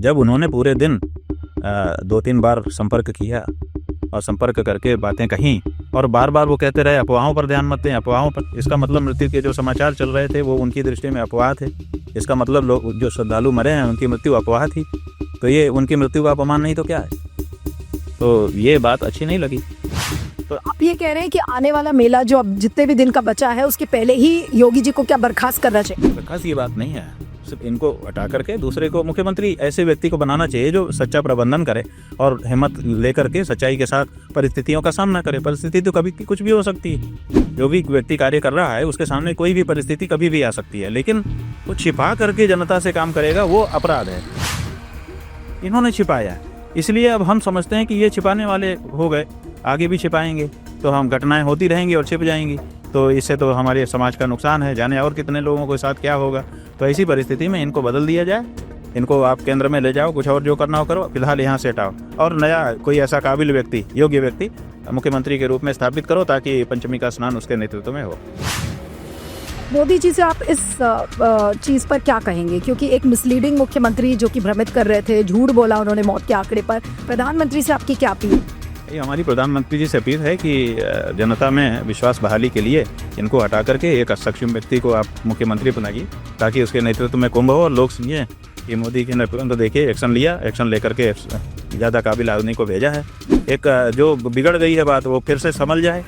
जब उन्होंने पूरे दिन 2-3 बार संपर्क किया और संपर्क करके बातें कहीं और बार बार वो कहते रहे अफवाहों पर ध्यान मत दें, अफवाहों पर, इसका मतलब मृत्यु के जो समाचार चल रहे थे वो उनकी दृष्टि में अफवाह थे। इसका मतलब लोग जो श्रद्धालु मरे हैं उनकी मृत्यु अफवाह थी, तो ये उनकी मृत्यु का अपमान नहीं तो क्या है। तो ये बात अच्छी नहीं लगी। तो आप ये कह रहे हैं कि आने वाला मेला जो अब जितने भी दिन का बचा है उसके पहले ही योगी जी को क्या बर्खास्त करना चाहिए? बर्खास्त ये बात नहीं है, सिर्फ इनको हटा करके दूसरे को मुख्यमंत्री ऐसे व्यक्ति को बनाना चाहिए जो सच्चा प्रबंधन करे और हिम्मत लेकर के सच्चाई के साथ परिस्थितियों का सामना करे। परिस्थिति तो कभी कुछ भी हो सकती है, जो भी व्यक्ति कार्य कर रहा है उसके सामने कोई भी परिस्थिति कभी भी आ सकती है, लेकिन वो छिपा करके जनता से काम करेगा वो अपराध है। इन्होंने छिपाया, इसलिए अब हम समझते हैं कि ये छिपाने वाले हो गए, आगे भी छिपाएंगे तो हम घटनाएं होती रहेंगी और छिप जाएंगी, तो इससे तो हमारे समाज का नुकसान है, जाने और कितने लोगों के साथ क्या होगा। तो ऐसी परिस्थिति में इनको बदल दिया जाए, इनको आप केंद्र में ले जाओ, कुछ और जो करना हो करो, फिलहाल यहाँ से हटाओ और नया कोई ऐसा काबिल व्यक्ति, योग्य व्यक्ति मुख्यमंत्री के रूप में स्थापित करो ताकि पंचमी का स्नान उसके नेतृत्व में हो। मोदी जी से आप इस चीज़ पर क्या कहेंगे, क्योंकि एक मिसलीडिंग मुख्यमंत्री जो कि भ्रमित कर रहे थे, झूठ बोला उन्होंने मौत के आंकड़े पर, प्रधानमंत्री से आपकी क्या अपील? ये हमारी प्रधानमंत्री जी से अपील है कि जनता में विश्वास बहाली के लिए इनको हटा करके एक सक्षम व्यक्ति को आप मुख्यमंत्री बनाइए ताकि उसके नेतृत्व में कुंभ हो और लोग सुनिए कि मोदी के नेतृत्व देखिए एक्शन लिया, एक्शन लेकर के ज़्यादा काबिल आदमी को भेजा है, एक जो बिगड़ गई है बात वो फिर से संभल जाए।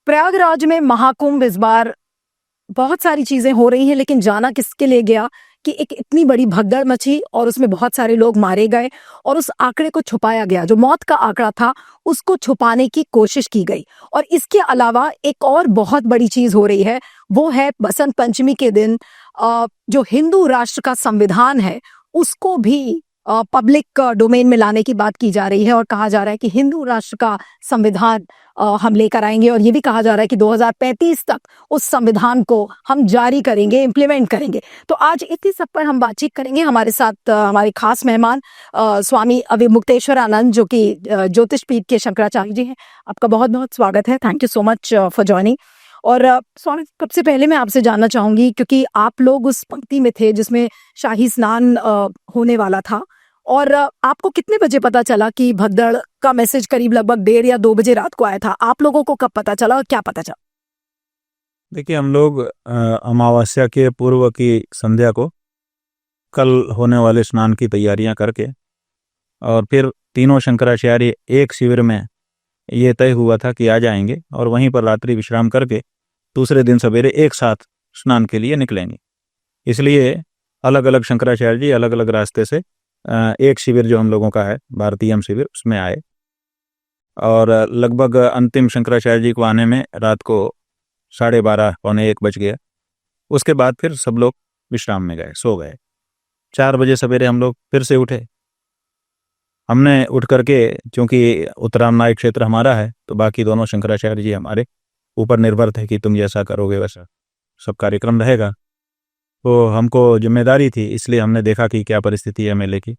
प्रयागराज में महाकुंभ इस बार बहुत सारी चीजें हो रही हैं, लेकिन जाना किसके लिए गया कि एक इतनी बड़ी भगदड़ मची और उसमें बहुत सारे लोग मारे गए और उस आंकड़े को छुपाया गया, जो मौत का आंकड़ा था उसको छुपाने की कोशिश की गई। और इसके अलावा एक और बहुत बड़ी चीज हो रही है, वो है बसंत पंचमी के दिन जो हिंदू राष्ट्र का संविधान है उसको भी पब्लिक डोमेन में लाने की बात की जा रही है और कहा जा रहा है कि हिंदू राष्ट्र का संविधान हम लेकर आएंगे और ये भी कहा जा रहा है कि 2035 तक उस संविधान को हम जारी करेंगे, इम्प्लीमेंट करेंगे। तो आज इसी सब पर हम बातचीत करेंगे। हमारे साथ हमारे खास मेहमान स्वामी अविमुक्तेश्वरानंद जो कि ज्योतिष पीठ के शंकराचार्य जी हैं। आपका बहुत बहुत स्वागत है, thank you so much for joining. और स्वामी, सबसे पहले मैं आपसे जानना चाहूंगी, क्योंकि आप लोग उस पंक्ति में थे जिसमें शाही स्नान होने वाला था, और आपको कितने बजे पता चला कि भगदड़ का मैसेज? करीब लगभग 1:30 या 2 बजे रात को आया था। आप लोगों को कब पता चला और क्या पता चला? देखिए, हम लोग अमावस्या के पूर्व की संध्या को कल होने वाले स्नान की तैयारियां करके और फिर तीनों शंकराचार्य एक शिविर में ये तय हुआ था कि आ जाएंगे और वहीं पर रात्रि विश्राम करके दूसरे दिन सवेरे एक साथ स्नान के लिए निकलेंगे। इसलिए अलग अलग शंकराचार्य जी अलग अलग रास्ते से एक शिविर जो हम लोगों का है भारतीय शिविर उसमें आए और लगभग अंतिम शंकराचार्य जी को आने में रात को 12:30 पौने 1 बज गया। उसके बाद फिर सब लोग विश्राम में गए, सो गए। 4 बजे सवेरे हम लोग फिर से उठे। हमने उठ करके, चूंकि उत्तरामनाई क्षेत्र हमारा है तो बाकी दोनों शंकराचार्य जी हमारे ऊपर निर्भर थे कि तुम जैसा करोगे वैसा सब कार्यक्रम रहेगा, तो हमको जिम्मेदारी थी। इसलिए हमने देखा कि क्या परिस्थिति है मेले की,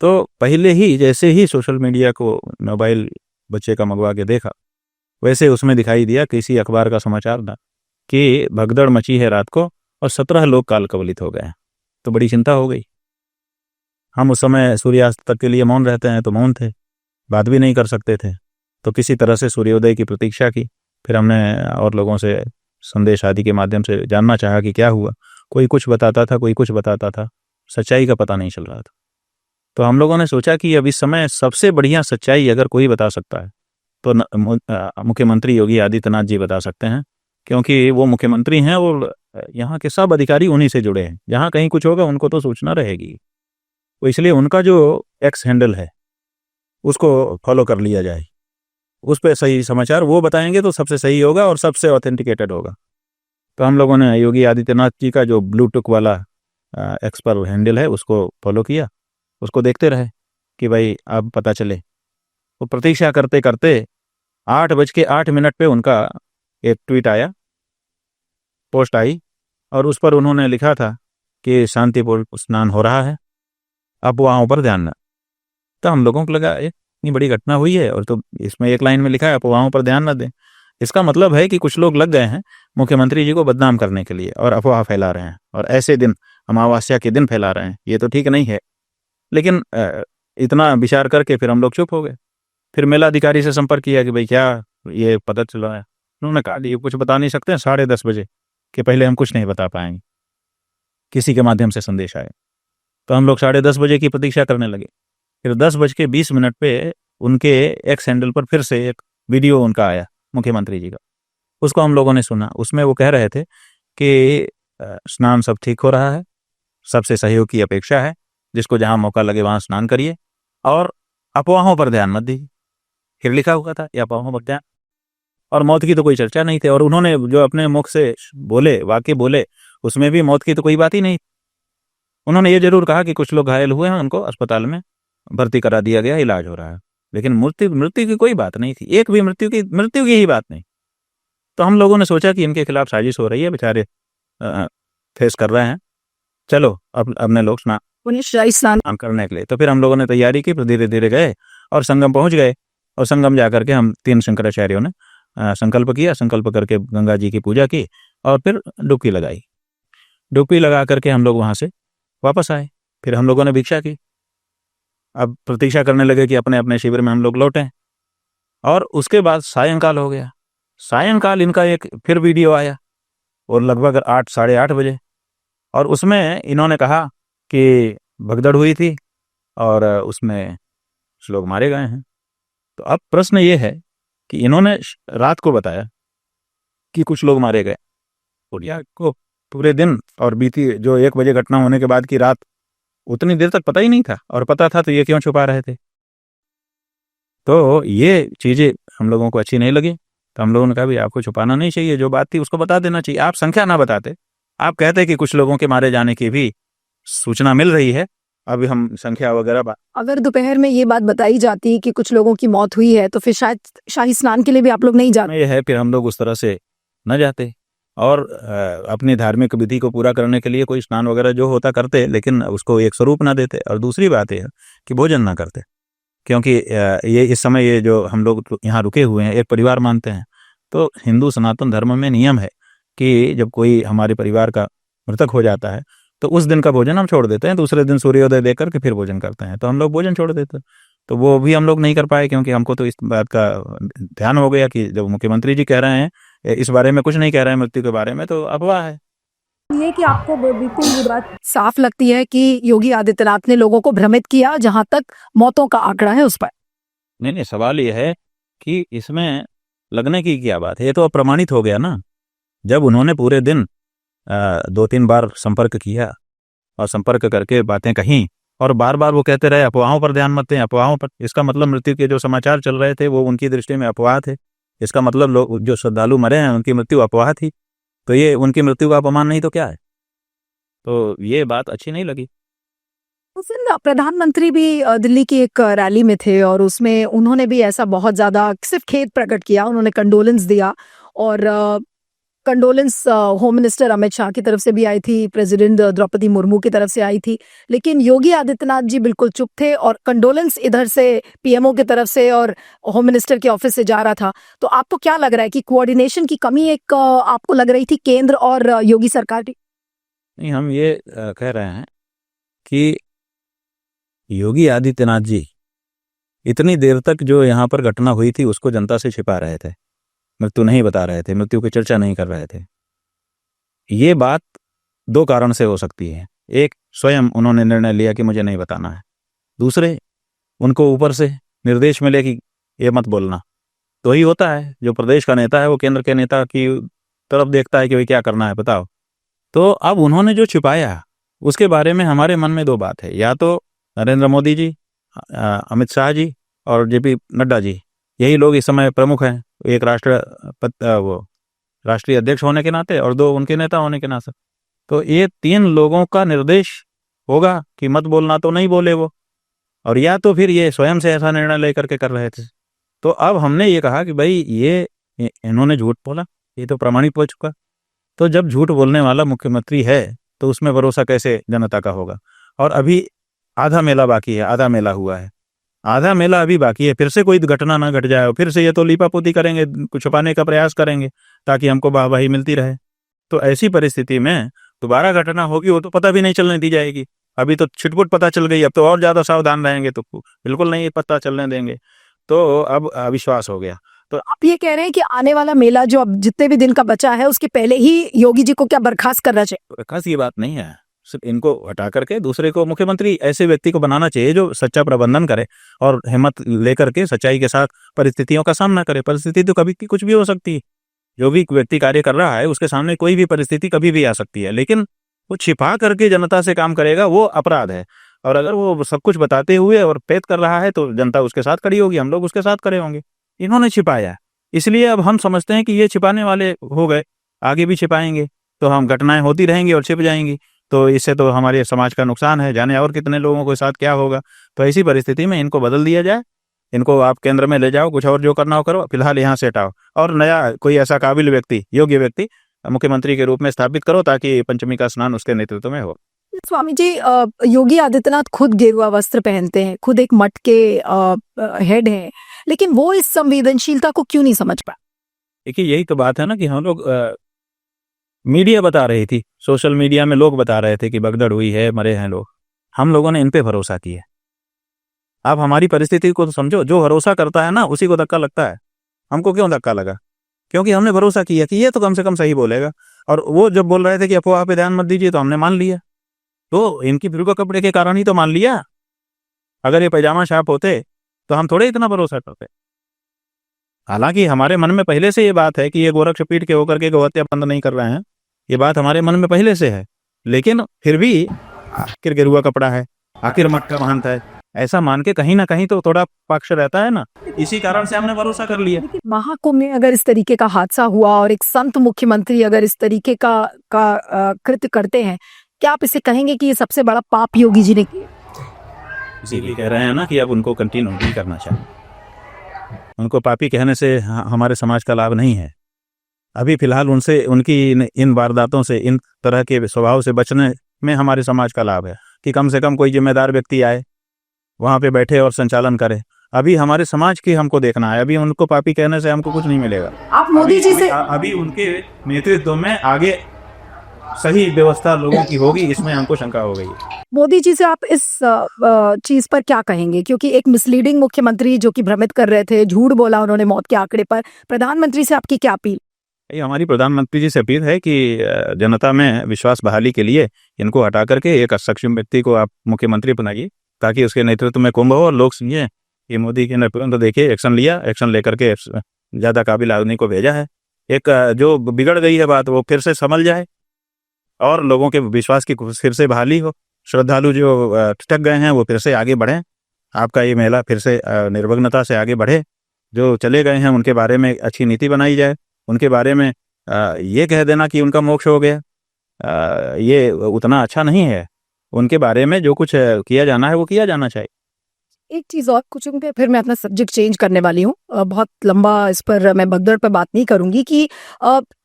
तो पहले ही जैसे ही सोशल मीडिया को मोबाइल बच्चे का मंगवा के देखा, वैसे उसमें दिखाई दिया किसी अखबार का समाचार था कि भगदड़ मची है रात को और 17 लोग काल कवलित हो गए। तो बड़ी चिंता हो गई। हम उस समय सूर्यास्त तक के लिए मौन रहते हैं तो मौन थे, बात भी नहीं कर सकते थे, तो किसी तरह से सूर्योदय की प्रतीक्षा की। फिर हमने और लोगों से संदेश आदि के माध्यम से जानना चाहा कि क्या हुआ। कोई कुछ बताता था, कोई कुछ बताता था, सच्चाई का पता नहीं चल रहा था। तो हम लोगों ने सोचा कि अब इस समय सबसे बढ़िया सच्चाई अगर कोई बता सकता है तो मुख्यमंत्री योगी आदित्यनाथ जी बता सकते हैं, क्योंकि वो मुख्यमंत्री हैं और यहाँ के सब अधिकारी उन्हीं से जुड़े हैं। जहाँ कहीं कुछ होगा उनको तो सूचना रहेगी, तो इसलिए उनका जो एक्स हैंडल है उसको फॉलो कर लिया जाए। उस पर सही समाचार वो बताएंगे तो सबसे सही होगा और सबसे ऑथेंटिकेटेड होगा। तो हम लोगों ने योगी आदित्यनाथ जी का जो ब्लूटूथ वाला एक्स पर हैंडल है उसको फॉलो किया, उसको देखते रहे कि भाई अब पता चले। वो प्रतीक्षा करते करते 8:08 पे उनका एक ट्वीट आया, पोस्ट आई, और उस पर उन्होंने लिखा था कि शांतिपूर्ण स्नान हो रहा है, अफवाहों पर ध्यान न। तो हम लोगों को लगा इतनी बड़ी घटना हुई है और तो इसमें एक लाइन में लिखा है अफवाहों पर ध्यान न दें, इसका मतलब है कि कुछ लोग लग गए हैं मुख्यमंत्री जी को बदनाम करने के लिए और अफवाह फैला रहे हैं, और ऐसे दिन अमावस्या के दिन फैला रहे हैं। ये तो ठीक नहीं है। लेकिन इतना विचार करके फिर हम लोग चुप हो गए। फिर मेलाधिकारी से संपर्क किया कि भाई क्या ये पता चला है। उन्होंने कहा ये कुछ बता नहीं सकते हैं, 10:30 बजे के पहले हम कुछ नहीं बता पाएंगे। किसी के माध्यम से संदेश आया तो हम लोग 10:30 बजे की प्रतीक्षा करने लगे। फिर 10:20 पे उनके एक्स हैंडल पर फिर से एक वीडियो उनका आया मुख्यमंत्री जी का। उसको हम लोगों ने सुना। उसमें वो कह रहे थे कि स्नान सब ठीक हो रहा है, सबसे सहयोग की अपेक्षा है, जिसको जहां मौका लगे वहां स्नान करिए और अफवाहों पर ध्यान मत दीजिए। फिर लिखा हुआ था ये अफवाहों पर ध्यान, और मौत की तो कोई चर्चा नहीं थी। और उन्होंने जो अपने मुख से बोले, वाक्य बोले, उसमें भी मौत की तो कोई बात ही नहीं। उन्होंने ये जरूर कहा कि कुछ लोग घायल हुए हैं, उनको अस्पताल में भर्ती करा दिया गया, इलाज हो रहा है, लेकिन मृत्यु की कोई बात नहीं थी। एक भी मृत्यु की ही बात नहीं। तो हम लोगों ने सोचा कि इनके खिलाफ साजिश हो रही है, बेचारे फेस कर रहे हैं, चलो अब अपने लोग स्नान करने के लिए। तो फिर हम लोगों ने तैयारी की, फिर धीरे धीरे गए और संगम पहुंच गए। और संगम जाकर के हम 3 शंकराचार्यों ने संकल्प किया। संकल्प करके गंगा जी की पूजा की और फिर डुबकी लगाई। डुबकी लगा करके हम लोग वहां से वापस आए। फिर हम लोगों ने भिक्षा की। अब प्रतीक्षा करने लगे कि अपने अपने शिविर में हम लोग लौटें। और उसके बाद सायंकाल हो गया। सायंकाल इनका एक फिर वीडियो आया, और लगभग 8, 8:30 बजे। और उसमें इन्होंने कहा कि भगदड़ हुई थी और उसमें कुछ लोग मारे गए हैं। तो अब प्रश्न ये है कि इन्होंने रात को बताया कि कुछ लोग मारे गए, उड़िया को पूरे दिन और बीती जो 1 बजे घटना होने के बाद की रात उतनी देर तक पता ही नहीं था, और पता था तो ये क्यों छुपा रहे थे। तो ये चीजें हम लोगों को अच्छी नहीं लगी। तो हम लोगों ने कहा भी आपको छुपाना नहीं चाहिए, जो बात थी उसको बता देना चाहिए। आप संख्या ना बताते, आप कहते कि कुछ लोगों के मारे जाने की भी सूचना मिल रही है, अभी हम संख्या वगैरह अगर दोपहर में ये बात बताई जाती कि कुछ लोगों की मौत हुई है तो फिर शायद शाही स्नान के लिए भी आप लोग नहीं जाते। ये है फिर हम लोग उस तरह से न जाते और अपनी धार्मिक विधि को पूरा करने के लिए कोई स्नान वगैरह जो होता करते, लेकिन उसको एक स्वरूप ना देते। और दूसरी बात यह है कि भोजन ना करते, क्योंकि ये इस समय ये जो हम लोग यहाँ रुके हुए हैं एक परिवार मानते हैं। तो हिंदू सनातन धर्म में नियम है कि जब कोई हमारे परिवार का मृतक हो जाता है तो उस दिन का भोजन हम छोड़ देते हैं, दूसरे दिन सूर्योदय देकर के फिर भोजन करते हैं। तो हम लोग भोजन छोड़ देते हैं, तो वो भी हम लोग नहीं कर पाए, क्योंकि हमको तो इस बात का ध्यान हो गया कि जब मुख्यमंत्री जी कह रहे हैं इस बारे में कुछ नहीं कह रहे हैं मृत्यु के बारे में, तो अफवाह है। ये कि आपको बिल्कुल ये बात साफ लगती है कि योगी आदित्यनाथ ने लोगों को भ्रमित किया जहां तक मौतों का आंकड़ा है उस पर। नहीं, सवाल ये है कि इसमें लगने की क्या बात है, ये तो अप्रमाणित हो गया ना। जब उन्होंने पूरे दिन 2-3 बार संपर्क किया और संपर्क करके बातें कहीं, और बार बार वो कहते रहे अफवाहों पर ध्यान मत दें, अफवाहों पर, इसका मतलब मृत्यु के जो समाचार चल रहे थे वो उनकी दृष्टि में अफवाह थे। इसका मतलब लोग जो श्रद्धालु मरे हैं उनकी मृत्यु अफवाह थी, तो ये उनकी मृत्यु का अपमान नहीं तो क्या है। तो ये बात अच्छी नहीं लगी। उस दिन प्रधानमंत्री भी दिल्ली की एक रैली में थे और उसमें उन्होंने भी ऐसा बहुत ज्यादा सिर्फ खेद प्रकट किया, उन्होंने कंडोलेंस दिया। और condolence home minister Amit Shah की तरफ से भी आई थी, प्रेसिडेंट द्रौपदी मुर्मू की तरफ से आई थी, लेकिन योगी आदित्यनाथ जी बिल्कुल चुप थे। और कंडोलेंस इधर से पीएमओ की तरफ से और होम मिनिस्टर के ऑफिस से जा रहा था। तो आपको क्या लग रहा है कि कोऑर्डिनेशन की कमी एक आपको लग रही थी केंद्र और योगी सरकार की? नहीं, हम ये कह रहे हैं कि योगी आदित्यनाथ जी इतनी देर तक जो यहाँ पर घटना हुई थी उसको जनता से छिपा रहे थे, मृत्यु नहीं बता रहे थे, मृत्यु की चर्चा नहीं कर रहे थे। ये बात 2 कारण से हो सकती है। एक, स्वयं उन्होंने निर्णय लिया कि मुझे नहीं बताना है। दूसरे, उनको ऊपर से निर्देश मिले कि ये मत बोलना। तो ही होता है, जो प्रदेश का नेता है वो केंद्र के नेता की तरफ देखता है कि भाई क्या करना है बताओ। तो अब उन्होंने जो छिपाया उसके बारे में हमारे मन में 2 बात है, या तो नरेंद्र मोदी जी, अमित शाह जी और जेपी नड्डा जी, यही लोग इस समय प्रमुख हैं, एक राष्ट्रीय अध्यक्ष होने के नाते और 2 उनके नेता होने के नाते। तो ये 3 लोगों का निर्देश होगा कि मत बोलना, तो नहीं बोले वो, और या तो फिर ये स्वयं से ऐसा निर्णय लेकर के कर रहे थे। तो अब हमने ये कहा कि भाई ये इन्होंने झूठ बोला, ये तो प्रमाणित हो चुका। तो जब झूठ बोलने वाला मुख्यमंत्री है तो उसमें भरोसा कैसे जनता का होगा। और अभी आधा मेला बाकी है, आधा मेला हुआ है, आधा मेला अभी बाकी है, फिर से कोई घटना ना घट जाए, फिर से ये तो लीपापोती करेंगे, कुछ छुपाने का प्रयास करेंगे ताकि हमको वाहवाही मिलती रहे। तो ऐसी परिस्थिति में दोबारा घटना होगी वो तो पता भी नहीं चलने दी जाएगी। अभी तो छिटपुट पता चल गई, अब तो और ज्यादा सावधान रहेंगे, तो बिल्कुल नहीं पता चलने देंगे। तो अब अविश्वास हो गया। तो आप ये कह रहे हैं कि आने वाला मेला जो अब जितने भी दिन का बचा है उसके पहले ही योगी जी को क्या बर्खास्त करना चाहिए? खास ये बात नहीं है, सिर्फ इनको हटा करके दूसरे को मुख्यमंत्री ऐसे व्यक्ति को बनाना चाहिए जो सच्चा प्रबंधन करे और हिम्मत लेकर के सच्चाई के साथ परिस्थितियों का सामना करे। परिस्थिति तो कभी कुछ भी हो सकती है, जो भी व्यक्ति कार्य कर रहा है उसके सामने कोई भी परिस्थिति कभी भी आ सकती है, लेकिन वो छिपा करके जनता से काम करेगा वो अपराध है। और अगर वो सब कुछ बताते हुए और पेश कर रहा है तो जनता उसके साथ खड़ी होगी, हम लोग उसके साथ खड़े होंगे। इन्होंने छिपाया, इसलिए अब हम समझते हैं कि ये छिपाने वाले हो गए, आगे भी छिपाएंगे तो हम घटनाएं होती रहेंगी और छिप जाएंगी, तो इससे तो हमारे समाज का नुकसान है, जाने और कितने लोगों के साथ क्या होगा। तो ऐसी परिस्थिति में इनको बदल दिया जाए, इनको आप केंद्र में ले जाओ, कुछ और जो करना हो करो, फिलहाल यहाँ से हटाओ और नया कोई ऐसा काबिल व्यक्ति, योग्य व्यक्ति मुख्यमंत्री के रूप में स्थापित करो ताकि पंचमी का स्नान उसके नेतृत्व में हो। स्वामी जी, योगी आदित्यनाथ खुद गेरुआ वस्त्र पहनते हैं, खुद एक मठ के हेड हैं, लेकिन वो इस संवेदनशीलता को क्यों नहीं समझ पाए? देखिए यही तो बात है ना कि हम लोग मीडिया बता रही थी, सोशल मीडिया में लोग बता रहे थे कि भगदड़ हुई है, मरे हैं लोग, हम लोगों ने इन पे भरोसा किया। आप हमारी परिस्थिति को तो समझो, जो भरोसा करता है ना उसी को धक्का लगता है। हमको क्यों धक्का लगा? क्योंकि हमने भरोसा किया कि ये तो कम से कम सही बोलेगा, और वो जब बोल रहे थे कि अफवाह पे ध्यान मत दीजिए तो हमने मान लिया। तो इनकी फिर कपड़े के कारण ही तो मान लिया, अगर ये पैजामा छाप होते तो हम थोड़े इतना भरोसा करते। हालांकि हमारे मन में पहले से ये बात है कि ये गोरक्षपीठ के होकर के गौहत्या बंद नहीं कर रहे हैं, ये बात हमारे मन में पहले से है, लेकिन फिर भी आखिर गेरुआ कपड़ा है, आखिर मठ का महंत है, ऐसा मान के कहीं ना कहीं तो थोड़ा पक्ष रहता है ना, इसी कारण से हमने भरोसा कर लिया। महाकुंभ में अगर इस तरीके का हादसा हुआ और एक संत मुख्यमंत्री अगर इस तरीके का कृत्य करते हैं, क्या आप इसे कहेंगे कि ये सबसे बड़ा पाप योगी जी ने किया? इसीलिए कह रहे हैं ना कि अब उनको कंटिन्यू नहीं करना चाहिए। उनको पापी कहने से हमारे समाज का लाभ नहीं है। अभी फिलहाल उनसे, उनकी इन वारदातों से, इन तरह के स्वभाव से बचने में हमारे समाज का लाभ है कि कम से कम कोई जिम्मेदार व्यक्ति आए, वहां पे बैठे और संचालन करे। अभी हमारे समाज की हमको देखना है, अभी उनको पापी कहने से हमको कुछ नहीं मिलेगा। आप मोदी जी से अभी उनके नेतृत्व में आगे सही व्यवस्था लोगों की होगी, इसमें हमको शंका हो गई है। मोदी जी से आप इस चीज पर क्या कहेंगे? क्योंकि एक मिसलीडिंग मुख्यमंत्री जो कि भ्रमित कर रहे थे, झूठ बोला उन्होंने मौत के आंकड़े पर, प्रधानमंत्री से आपकी क्या अपील? ये हमारी प्रधानमंत्री जी से अपील है कि जनता में विश्वास बहाली के लिए इनको हटा करके एक सक्षम व्यक्ति को आप मुख्यमंत्री बनाइए ताकि उसके नेतृत्व में कुंभ हो और लोग समझें कि मोदी के नेतृत्व, तो देखिए एक्शन लिया, एक्शन लेकर के ज्यादा काबिल आदमी को भेजा है। एक जो बिगड़ गई है बात वो फिर से संभल जाए और लोगों के विश्वास की फिर से बहाली हो, श्रद्धालु जो ठिठक गए हैं वो फिर से आगे बढ़ें, आपका ये मेला फिर से निर्विघ्नता से आगे बढ़े। जो चले गए हैं उनके बारे में अच्छी नीति बनाई जाए, उनके बारे में ये कह देना कि उनका मोक्ष हो गया, ये उतना अच्छा नहीं है। उनके बारे में जो कुछ किया जाना है वो किया जाना चाहिए। एक चीज और पूछूंगी, फिर मैं अपना सब्जेक्ट चेंज करने वाली हूँ। बहुत लंबा इस पर मैं भगदड़ पर बात नहीं करूंगी कि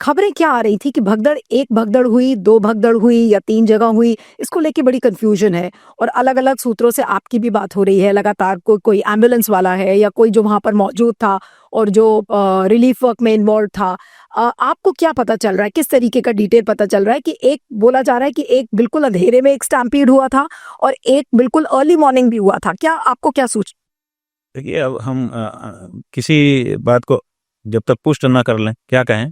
खबरें क्या आ रही थी कि भगदड़, एक भगदड़ हुई, दो भगदड़ हुई या 3 जगह हुई, इसको लेके बड़ी कंफ्यूजन है और अलग अलग सूत्रों से आपकी भी बात हो रही है लगातार। कोई एम्बुलेंस वाला है या कोई जो वहां पर मौजूद था और जो रिलीफ वर्क में इन्वॉल्व था, आपको क्या पता चल रहा है, किस तरीके का डिटेल पता चल रहा है? कि एक बोला जा रहा है कि एक बिल्कुल अंधेरे में एक स्टैम्पीड हुआ था और एक बिल्कुल अर्ली मॉर्निंग भी हुआ था, क्या आपको क्या देखिए अब हम किसी बात को जब तक पुष्ट ना कर लें क्या कहें,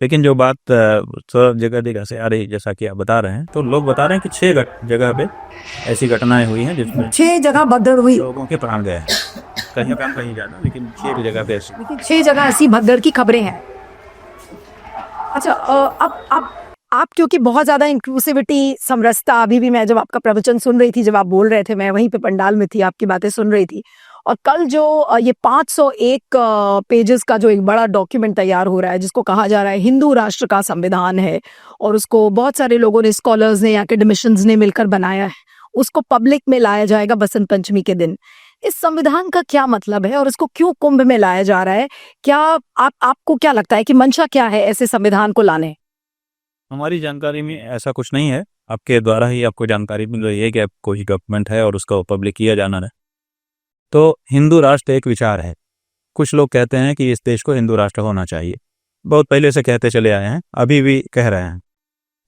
लेकिन जो बात सब जगह से आ रही, जैसा कि आप बता रहे हैं, तो लोग बता रहे हैं कि 6 जगह पे ऐसी घटनाएं हुई हैं जिसमें 6 जगह भगदड़ हुई, लोगों के प्राण गए हैं, कहीं कम कहीं ज्यादा, लेकिन 6 जगह पे ऐसी, लेकिन 6 जगह ऐसी भगदड़ की खबरें हैं। अच्छा, अब आप क्योंकि बहुत ज्यादा इंक्लूसिविटी, समरसता, अभी भी मैं जब आपका प्रवचन सुन रही थी, जब आप बोल रहे थे, मैं वहीं पे पंडाल में थी, आपकी बातें सुन रही थी। और कल जो ये 501 पेजेस का जो एक बड़ा डॉक्यूमेंट तैयार हो रहा है, जिसको कहा जा रहा है हिंदू राष्ट्र का संविधान है, और उसको बहुत सारे लोगों ने, स्कॉलर्स ने, एकेडमिशियंस ने मिलकर बनाया है, उसको पब्लिक में लाया जाएगा बसंत पंचमी के दिन। इस संविधान का क्या मतलब है और इसको क्यों कुंभ में लाया जा रहा है? क्या आपको क्या लगता है कि मंशा क्या है ऐसे संविधान को लाने? हमारी जानकारी में ऐसा कुछ नहीं है, आपके द्वारा ही आपको जानकारी मिल रही है कि कोई डॉक्यूमेंट है और उसका पब्लिक किया जाना है। तो हिंदू राष्ट्र एक विचार है। कुछ लोग कहते हैं कि इस देश को हिंदू राष्ट्र होना चाहिए, बहुत पहले से कहते चले आए हैं, अभी भी कह रहे हैं।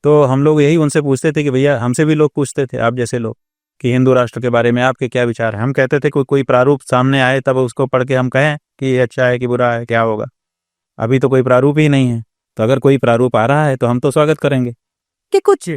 तो हम लोग यही उनसे पूछते थे कि भैया, हमसे भी लोग पूछते थे आप जैसे लोग कि हिंदू राष्ट्र के बारे में आपके क्या विचार है। हम कहते थे कोई प्रारूप सामने आए तब उसको पढ़ के हम कहें कि ये अच्छा है कि बुरा है, क्या होगा। अभी तो कोई प्रारूप ही नहीं है, तो अगर कोई प्रारूप आ रहा है तो हम तो स्वागत करेंगे कि कुछ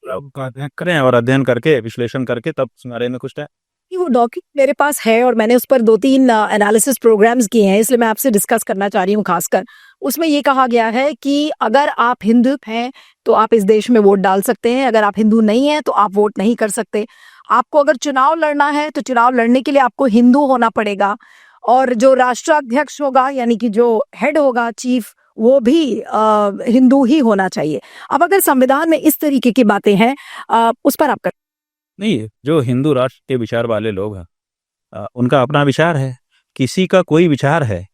करें और अध्ययन करके विश्लेषण करके तब उस बारे में कुछ है। वो डॉक्यूमेंट मेरे पास है और मैंने उस पर 2-3 एनालिसिस प्रोग्राम्स किए हैं, इसलिए मैं आपसे डिस्कस करना चाह रही हूँ। खासकर उसमें ये कहा गया है कि अगर आप हिंदू हैं तो आप इस देश में वोट डाल सकते हैं, अगर आप हिंदू नहीं हैं तो आप वोट नहीं कर सकते। आपको अगर चुनाव लड़ना है तो चुनाव लड़ने के लिए आपको हिंदू होना पड़ेगा, और जो राष्ट्राध्यक्ष होगा यानी कि जो हेड होगा, चीफ, वो भी हिंदू ही होना चाहिए। अब अगर संविधान में इस तरीके की बातें हैं, उस पर आप नहीं, जो हिंदू राष्ट्र के विचार वाले लोग हैं उनका अपना विचार है। किसी का कोई विचार है,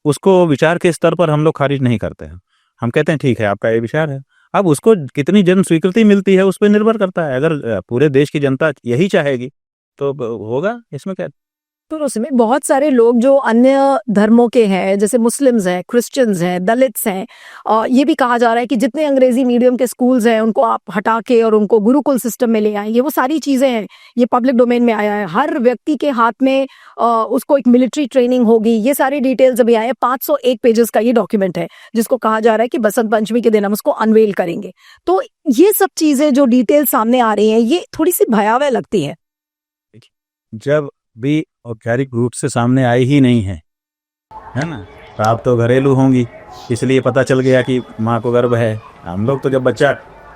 उसको विचार के स्तर पर हम लोग खारिज नहीं करते हैं। हम कहते हैं ठीक है, आपका ये विचार है। अब उसको कितनी जन स्वीकृति मिलती है उस पर निर्भर करता है। अगर पूरे देश की जनता यही चाहेगी तो होगा, इसमें क्या। तो उसमें बहुत सारे लोग जो अन्य धर्मों के हैं, जैसे मुस्लिम्स हैं, क्रिश्चियंस हैं, दलित्स हैं, ये भी कहा जा रहा है कि जितने अंग्रेजी मीडियम के स्कूल्स हैं उनको आप हटा के और उनको गुरुकुल सिस्टम में ले आएंगे। वो सारी चीज़ें हैं, ये पब्लिक डोमेन में आया है। हर व्यक्ति के हाथ में उसको एक मिलिट्री ट्रेनिंग होगी। ये सारी डिटेल्स अभी आए हैं। 501 पेजेस का ये डॉक्यूमेंट है जिसको कहा जा रहा है कि बसंत पंचमी के दिन हम उसको अनवेल करेंगे। तो ये सब चीज़ें जो डिटेल सामने आ रही हैं, ये थोड़ी सी भयावह लगती है। जब भी औपचारिक रूप से सामने आई ही नहीं है ना, तो आप तो घरेलू होंगी, इसलिए पता चल गया कि माँ को गर्भ है। हम लोग तो जब बच्चा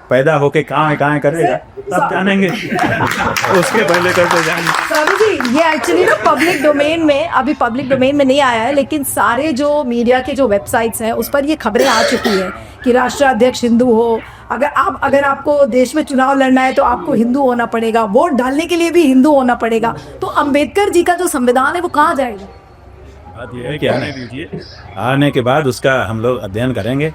पैदा होके कहाँ करेगा तब जानेंगे, उसके पहले कैसे जानेंगे। स्वामी जी, ये एक्चुअली ना पब्लिक डोमेन में, अभी पब्लिक डोमेन में नहीं आया है, लेकिन सारे जो मीडिया के जो वेबसाइट्स हैं उस पर ये खबरें आ चुकी हैं कि राष्ट्राध्यक्ष हिंदू हो। अगर आपको देश में चुनाव लड़ना है तो आपको हिंदू होना पड़ेगा, वोट डालने के लिए भी हिंदू होना पड़ेगा। तो अंबेडकर जी का जो संविधान है वो कहाँ जाएगा? बात यह है कि आने दीजिए, आने के बाद उसका हम लोग अध्ययन करेंगे,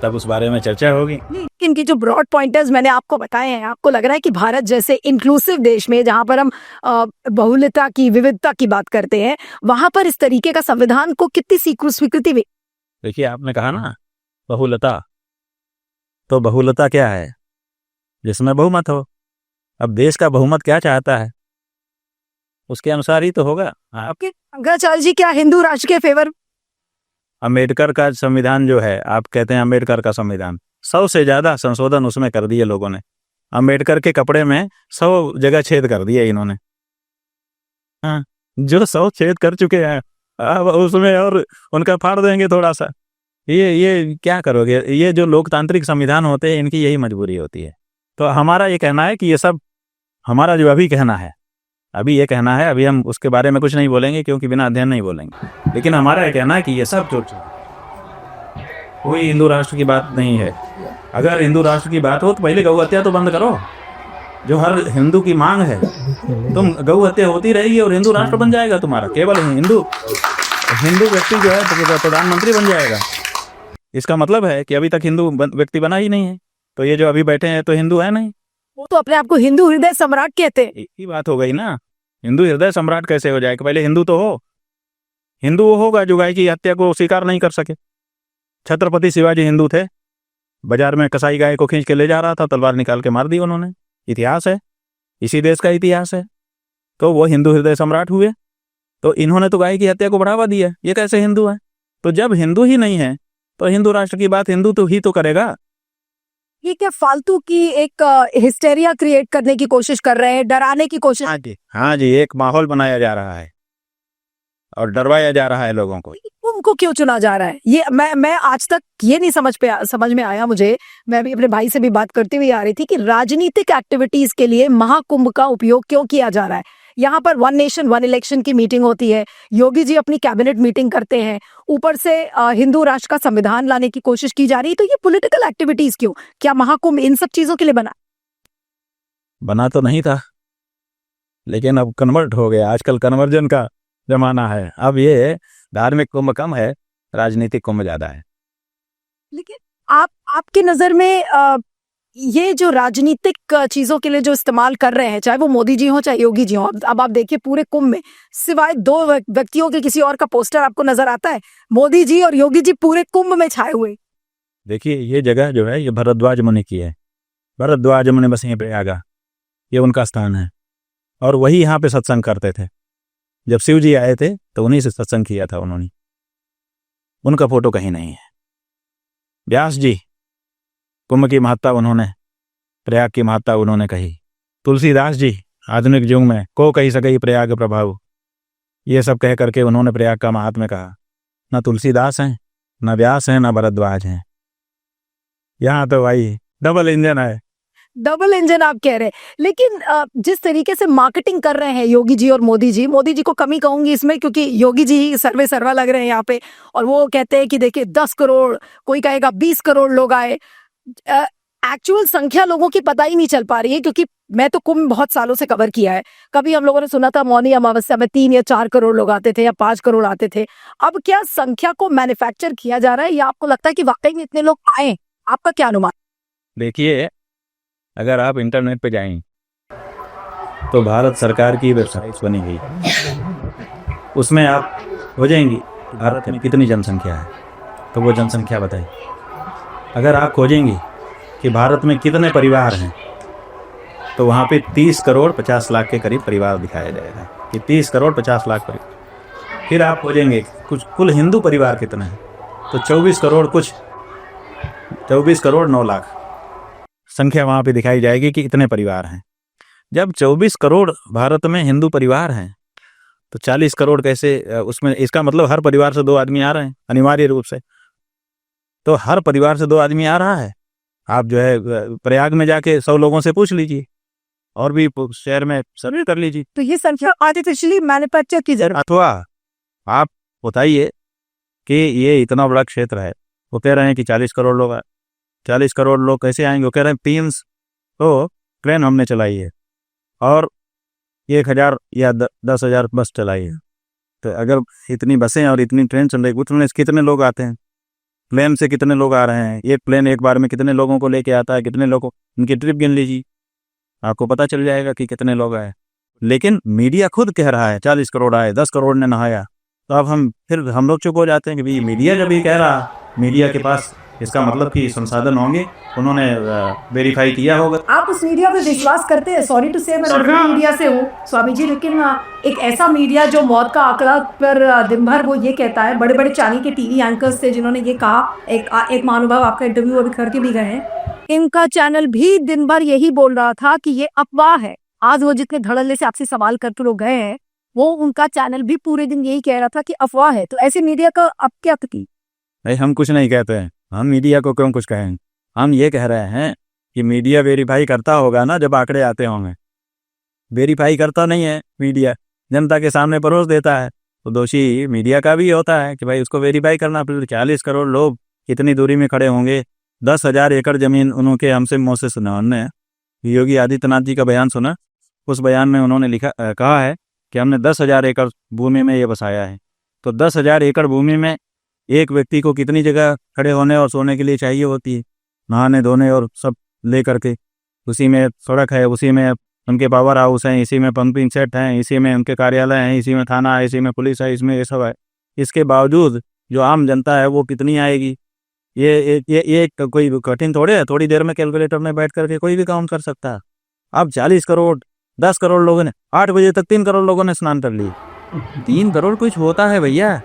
तब उस बारे में चर्चा होगी। इनकी जो ब्रॉड पॉइंटर्स मैंने आपको बताए हैं, आपको लग रहा है कि भारत जैसे इंक्लूसिव देश में, जहां पर हम बहुलता की, विविधता की बात करते हैं, वहां पर इस तरीके का संविधान को कितनी स्वीकृति? देखिए, आपने कहा ना बहुलता, तो बहुलता क्या है? जिसमें बहुमत हो। अब देश का बहुमत क्या चाहता है उसके अनुसार ही तो होगा। आपके शंकराचार्य जी क्या हिंदू राष्ट्र के फेवर? अम्बेडकर का संविधान जो है, आप कहते हैं अम्बेडकर का संविधान, 100 से ज्यादा संशोधन उसमें कर दिए लोगों ने। अम्बेडकर के कपड़े में 100 जगह छेद कर दिए इन्होंने। हाँ, जो 100 छेद कर चुके हैं अब उसमें और उनका फाड़ देंगे थोड़ा सा। ये क्या करोगे? ये जो लोकतांत्रिक संविधान होते हैं, इनकी यही मजबूरी होती है। तो हमारा ये कहना है कि ये सब हमारा जो अभी कहना है, अभी ये कहना है, अभी हम उसके बारे में कुछ नहीं बोलेंगे क्योंकि बिना अध्ययन नहीं बोलेंगे। लेकिन हमारा ये कहना है कि ये सब जो कोई हिंदू राष्ट्र की बात नहीं है। अगर हिंदू राष्ट्र की बात हो तो पहले गौ हत्या तो बंद करो, जो हर हिंदू की मांग है। तुम गौ हत्या होती रहेगी और हिंदू राष्ट्र बन जाएगा तुम्हारा। केवल हिंदू व्यक्ति जो है प्रधानमंत्री बन जाएगा। इसका मतलब है कि अभी तक हिंदू व्यक्ति बना ही नहीं है, तो ये जो अभी बैठे हैं तो हिंदू है नहीं। वो तो अपने आप को हिंदू हृदय सम्राट कहते हैं। एक ही बात हो गई ना, हिंदू हृदय सम्राट कैसे हो जाएगा? पहले हिंदू तो हो। हिंदू वो होगा जो गाय की हत्या को स्वीकार नहीं कर सके। छत्रपति शिवाजी हिंदू थे, बाजार में कसाई गाय को खींच के ले जा रहा था, तलवार निकाल के मार दी उन्होंने। इतिहास है, इसी देश का इतिहास है। तो वो हिंदू हृदय सम्राट हुए। तो इन्होंने तो गाय की हत्या को बढ़ावा दिया, ये कैसे हिंदू है? तो जब हिंदू ही नहीं है तो हिंदू राष्ट्र की बात हिंदू तो ही तो करेगा। ये क्या फालतू की एक हिस्टेरिया क्रिएट करने की कोशिश कर रहे हैं, डराने की कोशिश? हाँ जी, एक माहौल बनाया जा रहा है और डरवाया जा रहा है लोगों को। उनको क्यों चुना जा रहा है? ये मैं आज तक ये नहीं समझ में आया मुझे। मैं भी अपने भाई से भी बात करते हुए आ रही थी कि राजनीतिक एक्टिविटीज के लिए महाकुंभ का उपयोग क्यों किया जा रहा है। यहाँ पर वन नेशन वन इलेक्शन की मीटिंग होती है, योगी जी अपनी कैबिनेट मीटिंग करते हैं, ऊपर से हिंदू राष्ट्र का संविधान लाने की कोशिश की जा रही है। तो ये पॉलिटिकल एक्टिविटीज क्यों? क्या महाकुंभ इन सब चीजों के लिए बना तो नहीं था, लेकिन अब कन्वर्ट हो गया। आजकल कन्वर्जन का जमाना है। अब ये धार्मिक कुंभ कम है, राजनीतिक कुंभ ज्यादा है। लेकिन आपकी नजर में ये जो राजनीतिक चीजों के लिए जो इस्तेमाल कर रहे हैं, चाहे वो मोदी जी हो चाहे योगी जी हो, अब आप देखिए पूरे कुंभ में सिवाय 2 व्यक्तियों के किसी और का पोस्टर आपको नजर आता है? मोदी जी और योगी जी पूरे कुंभ में छाए हुए। देखिए ये जगह जो है ये भरद्वाज मुनि की है। भरद्वाज मुनि बस यहीं पे आगा, ये उनका स्थान है और वही यहाँ पे सत्संग करते थे। जब शिव जी आए थे तो उन्हीं से सत्संग किया था उन्होंने। उनका फोटो कहीं नहीं है। व्यास जी कुंभ की महत्ता उन्होंने, प्रयाग की महत्ता उन्होंने कही। तुलसीदास जी आधुनिक युग में को कही सकई प्रयाग प्रभाव, ये सब कह करके उन्होंने प्रयाग का महात्म्य कहा। न तुलसीदास हैं, न व्यास हैं, न भरद्वाज हैं। यहाँ तो भाई डबल इंजन है। डबल इंजन आप कह रहे हैं, लेकिन जिस तरीके से मार्केटिंग कर रहे हैं योगी जी और मोदी जी को कमी कहूंगी इसमें, क्योंकि योगी जी ही सर्वा लग रहे हैं यहाँ पे और वो कहते हैं कि देखिए 10 करोड़, कोई कहेगा 20 करोड़ लोग आए। एक्चुअल संख्या लोगों की पता ही नहीं चल पा रही है, क्योंकि मैं तो कुंभ बहुत सालों से कवर किया है। कभी हम लोगों ने सुना था मौनी अमावस्या में 3 या 4 करोड़ लोग आते थे या 5 करोड़ आते थे। अब क्या संख्या को मैन्युफैक्चर किया जा रहा है या आपको लगता है कि वाकई में इतने लोग आए? आपका क्या अनुमान? देखिए अगर आप इंटरनेट पे जाएं तो भारत सरकार की वेबसाइट्स बनी गई, उसमें आप हो जाएंगी भारत में कितनी जनसंख्या है, तो वो जनसंख्या बताइए। अगर आप खोजेंगी कि भारत में कितने परिवार हैं तो वहाँ पे 30 करोड़ 50 लाख के करीब परिवार दिखाया जाएगा कि 30 करोड़ 50 लाख परिवार। फिर आप खोजेंगे कुछ कुल हिंदू परिवार कितने हैं तो 24 करोड़ 9 लाख संख्या वहाँ पे दिखाई जाएगी कि इतने परिवार हैं। जब 24 करोड़ भारत में हिंदू परिवार हैं तो 40 करोड़ कैसे उसमें, इसका मतलब हर परिवार से 2 आदमी आ रहे हैं अनिवार्य रूप से। तो हर परिवार से 2 आदमी आ रहा है। आप जो है प्रयाग में जाके 100 लोगों से पूछ लीजिए और भी शहर में सर्वे कर लीजिए। तो ये संख्या आर्टिफिशियली मैन्युफैक्चर की जरूरत। अथवा आप बताइए कि ये इतना बड़ा क्षेत्र है, वो कह रहे हैं कि 40 करोड़ लोग आए। 40 करोड़ लोग कैसे आएंगे? वो कह रहे हैं 3 तो ट्रेन हमने चलाई है और 1000 या 10,000 बस चलाई है। तो अगर इतनी बसें और इतनी ट्रेन चल रही, उतने कितने लोग आते हैं? प्लेन से कितने लोग आ रहे हैं? एक प्लेन एक बार में कितने लोगों को लेके आता है, कितने लोगों, उनकी ट्रिप गिन लीजिए, आपको पता चल जाएगा कि कितने लोग आए। लेकिन मीडिया खुद कह रहा है 40 करोड़ आए, 10 करोड़ ने नहाया। तो अब हम लोग चुप हो जाते हैं कि भाई मीडिया जब ये कह रहा, मीडिया के पास इसका मतलब कि संसाधन होंगे, उन्होंने वेरीफाई किया होगा। आप उस मीडिया पे विश्वास करते हैं? सॉरी टू से मैं मीडिया से हूँ स्वामी जी, लेकिन एक ऐसा मीडिया जो मौत का आंकड़ा पर दिन भर वो ये कहता है, बड़े बड़े चांदी के टीवी एंकर्स थे जिन्होंने ये कहा, एक महानुभाव आपका इंटरव्यू अभी करके भी गए हैं, इनका चैनल भी दिन भर यही बोल रहा था कि ये अफवाह है। आज वो जितने धड़ल्ले से आपसे सवाल करके लोग गए हैं, वो उनका चैनल भी पूरे दिन यही कह रहा था कि अफवाह है। तो ऐसे मीडिया का अब क्या तकलीफ? नहीं, हम कुछ नहीं कहते हैं, हम मीडिया को क्यों कुछ कहें। हम ये कह रहे हैं कि मीडिया वेरीफाई करता होगा ना जब आंकड़े आते होंगे। वेरीफाई करता नहीं है मीडिया, जनता के सामने परोस देता है, तो दोषी मीडिया का भी होता है कि भाई उसको वेरीफाई करना। फिर 40 करोड़ लोग कितनी दूरी में खड़े होंगे? 10,000 एकड़ जमीन उनके हमसे मुँह से सुना। हमने योगी आदित्यनाथ जी का बयान सुना, उस बयान में उन्होंने कहा है कि हमने 10,000 एकड़ भूमि में ये बसाया है। तो 10,000 एकड़ भूमि में एक व्यक्ति को कितनी जगह खड़े होने और सोने के लिए चाहिए होती है, नहाने धोने और सब ले करके। उसी में सड़क है, उसी में उनके पावर हाउस हैं, इसी में पंपिंग सेट हैं, इसी में उनके कार्यालय हैं, इसी में थाना है, इसी में पुलिस है, इसमें ये सब है। इसके बावजूद जो आम जनता है वो कितनी आएगी? ये कोई कठिन थोड़े है, थोड़ी देर में कैलकुलेटर में बैठ करके कोई भी काम कर सकता है। अब 40 करोड़ 10 करोड़ लोगों ने 8 बजे तक 3 करोड़ लोगों ने स्नान कर लिए। 3 करोड़ कुछ होता है भैया?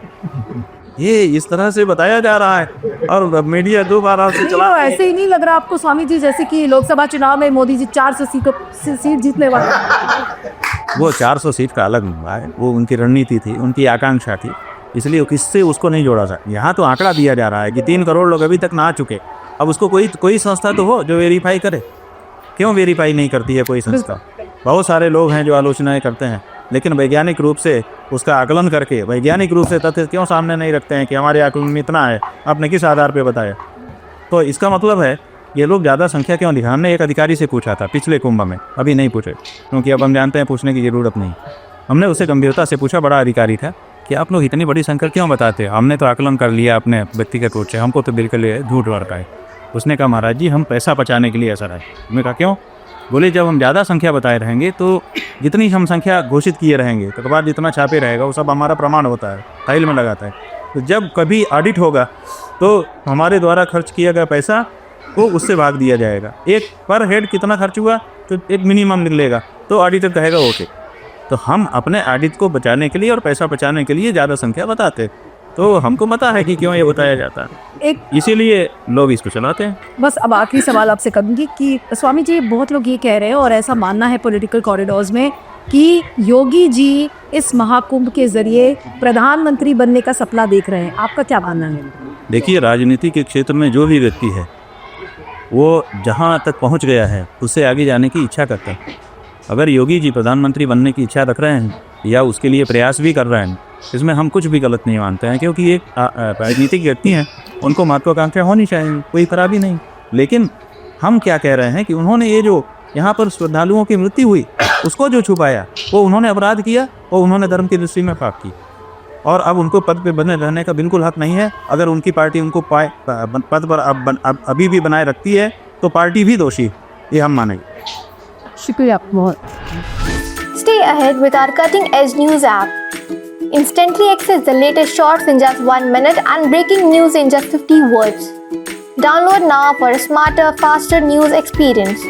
ये इस तरह से बताया जा रहा है और मीडिया दोबारा से चला। ऐसे ही नहीं लग रहा आपको स्वामी जी जैसे कि लोकसभा चुनाव में मोदी जी 400 सीट जीतने वाले? वो 400 सीट का अलग हुआ है, वो उनकी रणनीति थी, उनकी आकांक्षा थी, इसलिए किससे उसको नहीं जोड़ा था। यहाँ तो आंकड़ा दिया जा रहा है कि 3 करोड़ लोग अभी तक ना चुके। अब उसको कोई संस्था तो हो जो वेरीफाई करे। क्यों वेरीफाई नहीं करती है कोई संस्था? बहुत सारे लोग हैं जो आलोचनाएं करते हैं, लेकिन वैज्ञानिक रूप से उसका आकलन करके वैज्ञानिक रूप से तथ्य क्यों सामने नहीं रखते हैं कि हमारे आकलन में इतना है, आपने किस आधार पे बताया? तो इसका मतलब है ये लोग ज़्यादा संख्या क्यों दिखा। हमने एक अधिकारी से पूछा था पिछले कुंभ में, अभी नहीं पूछे क्योंकि अब हम जानते हैं पूछने की ज़रूरत नहीं। हमने उससे गंभीरता से पूछा, बड़ा अधिकारी था, कि आप लोग इतनी बड़ी संख्या क्यों बताते हैं? हमने तो आकलन कर लिया अपने व्यक्तिगत रूप से, हमको तो बिल्कुल झूठ लड़का है। उसने कहा महाराज जी हम पैसा बचाने के लिए ऐसा रहे। मैं कहा क्यों? बोले जब हम ज़्यादा संख्या बताए रहेंगे तो जितनी हम संख्या घोषित किए रहेंगे तो अखबार जितना छापे रहेगा वो सब हमारा प्रमाण होता है, फाइल में लगाता है। तो जब कभी ऑडिट होगा तो हमारे द्वारा खर्च किया गया पैसा वो उससे भाग दिया जाएगा। एक पर हेड कितना खर्च हुआ तो एक मिनिमम निकलेगा, तो ऑडिटर कहेगा ओके। तो हम अपने ऑडिट को बचाने के लिए और पैसा बचाने के लिए ज़्यादा संख्या बताते, तो हमको पता है कि क्यों ये बताया जाता है, इसीलिए लोग इसको चलाते हैं। बस अब आखिरी सवाल आपसे करूंगी कि स्वामी जी बहुत लोग ये कह रहे हैं और ऐसा मानना है पॉलिटिकल कॉरिडोर्स में कि योगी जी इस महाकुंभ के जरिए प्रधानमंत्री बनने का सपना देख रहे हैं, आपका क्या मानना है? देखिए राजनीति के क्षेत्र में जो भी व्यक्ति है वो जहाँ तक पहुँच गया है उससे आगे जाने की इच्छा करता है। अगर योगी जी प्रधानमंत्री बनने की इच्छा रख रहे हैं या उसके लिए प्रयास भी कर रहे हैं, इसमें हम कुछ भी गलत नहीं मानते हैं, क्योंकि एक राजनीतिक व्यक्ति हैं, उनको महत्वाकांक्षा होनी चाहिए, कोई खराबी नहीं। लेकिन हम क्या कह रहे हैं कि उन्होंने ये जो यहाँ पर श्रद्धालुओं की मृत्यु हुई उसको जो छुपाया वो उन्होंने अपराध किया, वो उन्होंने धर्म की दृष्टि में पाप की, और अब उनको पद पे बने रहने का बिल्कुल हक नहीं है। अगर उनकी पार्टी उनको पद पर अभी भी बनाए रखती है तो पार्टी भी दोषी, ये हम मानेंगे। शुक्रिया बहुत। Stay ahead with our cutting-edge news app. Instantly access the latest shorts in just 1 minute and breaking news in just 50 words. Download now for a smarter, faster news experience.